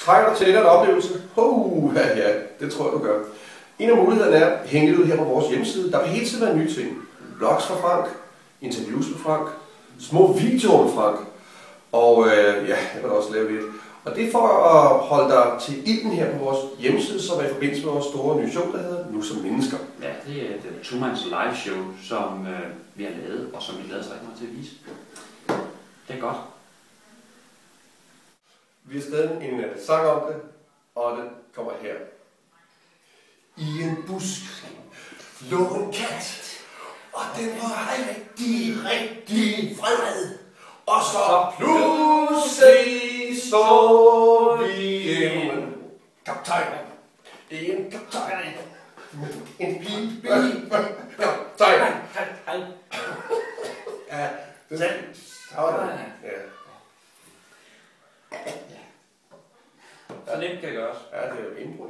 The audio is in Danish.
Trænger dig til lidt af en oplevelse? Ja, det tror jeg, du gør. En af mulighederne er at hænge ud her på vores hjemmeside. Der vil hele tiden være nye ting. Blogs fra Frank, interviews med Frank, små videoer med Frank. Og jeg vil også lave lidt. Og det er for at holde dig til ilden her på vores hjemmeside, som er i forbindelse med vores store nye show, der hedder Nu som mennesker. Ja, det er et two-mans live show, som vi har lavet, og som vi glæder os rigtig meget til at vise. Det er godt. Vi har skrevet en sang om det, og den kommer her. I en busk lå en kat, og den var rigtig vred. Og så pludselig så vi en kaptajn. En kaptajn. En kaptajn. Ja, det er sådan. Ja. Så nemt kan det gøres. Ja, det er jo impro.